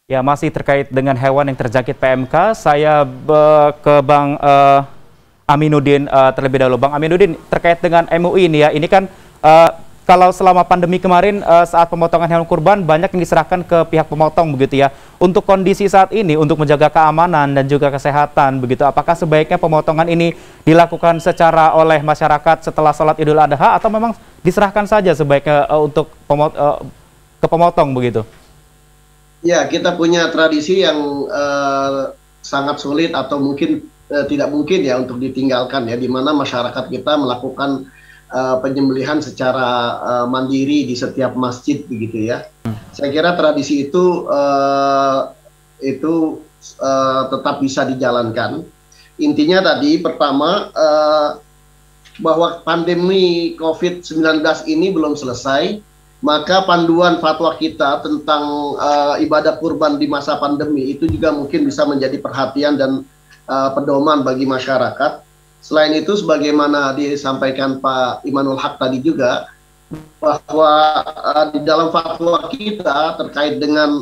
Ya, masih terkait dengan hewan yang terjangkit PMK, saya ke Bang Aminuddin terlebih dahulu. Bang Aminuddin, terkait dengan MUI ini ya, ini kan kalau selama pandemi kemarin saat pemotongan hewan kurban banyak yang diserahkan ke pihak pemotong begitu ya. Untuk kondisi saat ini, untuk menjaga keamanan dan juga kesehatan begitu, apakah sebaiknya pemotongan ini dilakukan secara oleh masyarakat setelah sholat Idul Adha atau memang diserahkan saja sebaiknya untuk ke pemotong begitu? Ya, kita punya tradisi yang sangat sulit atau mungkin tidak mungkin ya untuk ditinggalkan ya, di mana masyarakat kita melakukan penyembelihan secara mandiri di setiap masjid begitu ya. Saya kira tradisi itu tetap bisa dijalankan. Intinya tadi pertama bahwa pandemi COVID-19 ini belum selesai, maka panduan fatwa kita tentang ibadah kurban di masa pandemi itu juga mungkin bisa menjadi perhatian dan pedoman bagi masyarakat. Selain itu, sebagaimana disampaikan Pak Imanul Haq tadi juga, bahwa di dalam fatwa kita terkait dengan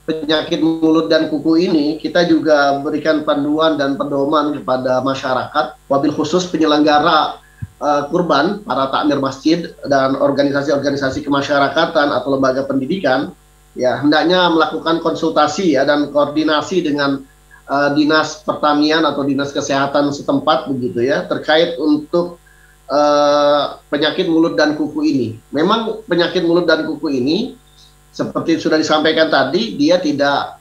penyakit mulut dan kuku ini, kita juga berikan panduan dan pedoman kepada masyarakat, wabil khusus penyelenggara kurban, para takmir masjid dan organisasi-organisasi kemasyarakatan atau lembaga pendidikan, ya hendaknya melakukan konsultasi ya dan koordinasi dengan dinas pertanian atau dinas kesehatan setempat begitu ya, terkait untuk penyakit mulut dan kuku ini. Memang penyakit mulut dan kuku ini seperti sudah disampaikan tadi, dia tidak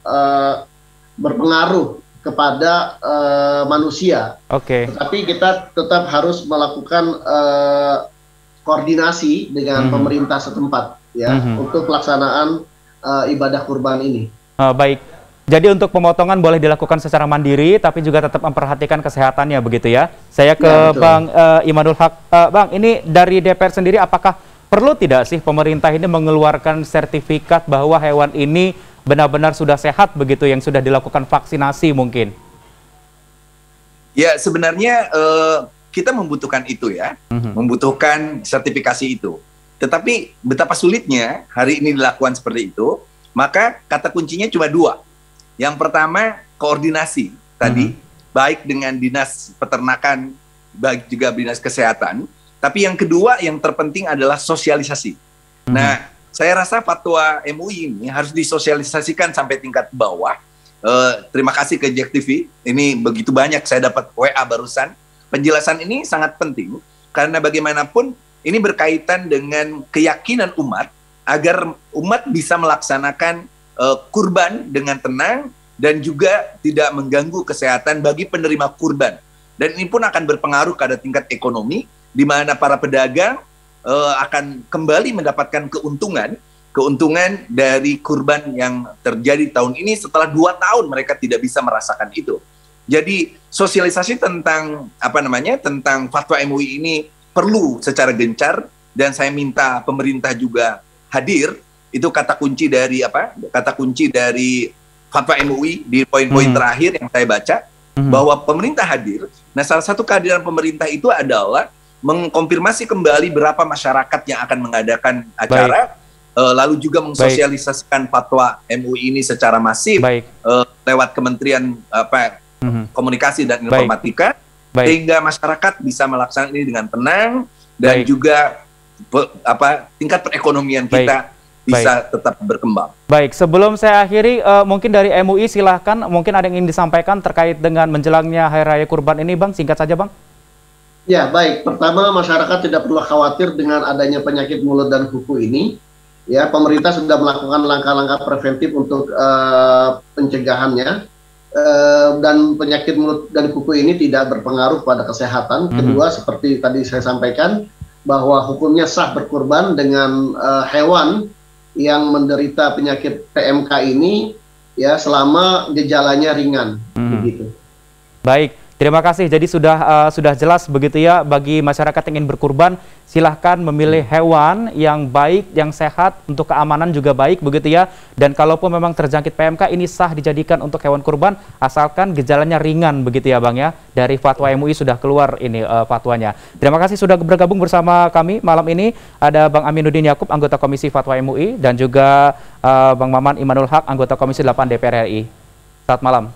berpengaruh kepada manusia. Oke. Tetapi kita tetap harus melakukan koordinasi dengan pemerintah setempat ya untuk pelaksanaan ibadah kurban ini. Baik. Jadi untuk pemotongan boleh dilakukan secara mandiri, tapi juga tetap memperhatikan kesehatannya begitu ya. Saya ke Ya, betul. Bang Imanul Haq. Bang, ini dari DPR sendiri apakah perlu tidak sih pemerintah ini mengeluarkan sertifikat bahwa hewan ini benar-benar sudah sehat begitu, yang sudah dilakukan vaksinasi mungkin? Ya, sebenarnya kita membutuhkan itu ya, membutuhkan sertifikasi itu. Tetapi betapa sulitnya hari ini dilakukan seperti itu, maka kata kuncinya cuma dua. Yang pertama, koordinasi tadi, baik dengan dinas peternakan, baik juga dinas kesehatan. Tapi yang kedua, yang terpenting adalah sosialisasi. Nah, saya rasa fatwa MUI ini harus disosialisasikan sampai tingkat bawah. Terima kasih ke Jack TV, ini begitu banyak saya dapat WA barusan. Penjelasan ini sangat penting, karena bagaimanapun ini berkaitan dengan keyakinan umat, agar umat bisa melaksanakan kurban dengan tenang, dan juga tidak mengganggu kesehatan bagi penerima kurban. Dan ini pun akan berpengaruh pada tingkat ekonomi, di mana para pedagang akan kembali mendapatkan keuntungan dari kurban yang terjadi tahun ini setelah 2 tahun mereka tidak bisa merasakan itu. Jadi sosialisasi tentang tentang fatwa MUI ini perlu secara gencar, dan saya minta pemerintah juga hadir. Itu kata kunci dari fatwa MUI di poin-poin terakhir yang saya baca, bahwa pemerintah hadir. Nah, salah satu kehadiran pemerintah itu adalah mengkonfirmasi kembali berapa masyarakat yang akan mengadakan acara, lalu juga mensosialisasikan fatwa MUI ini secara masif lewat Kementerian Komunikasi dan Informatika, sehingga masyarakat bisa melaksanakan ini dengan tenang, dan juga tingkat perekonomian kita bisa tetap berkembang. Baik, sebelum saya akhiri, mungkin dari MUI silahkan, mungkin ada yang ingin disampaikan terkait dengan menjelangnya Hari Raya Kurban ini, Bang, singkat saja, Bang. Ya, baik. Pertama, masyarakat tidak perlu khawatir dengan adanya penyakit mulut dan kuku ini. Ya, pemerintah sudah melakukan langkah-langkah preventif untuk pencegahannya, dan penyakit mulut dan kuku ini tidak berpengaruh pada kesehatan. Kedua, seperti tadi saya sampaikan, bahwa hukumnya sah berkurban dengan hewan yang menderita penyakit PMK ini ya selama gejalanya ringan, begitu. Baik, Terima kasih. Jadi sudah jelas begitu ya, bagi masyarakat yang ingin berkurban, silahkan memilih hewan yang baik, yang sehat, untuk keamanan juga baik begitu ya. Dan kalaupun memang terjangkit PMK, ini sah dijadikan untuk hewan kurban asalkan gejalanya ringan begitu ya Bang ya. Dari fatwa MUI sudah keluar ini fatwanya. Terima kasih sudah bergabung bersama kami malam ini. Ada Bang Aminuddin Yakub, anggota Komisi Fatwa MUI, dan juga Bang Maman Imanul Haq, anggota Komisi 8 DPR RI. Selamat malam.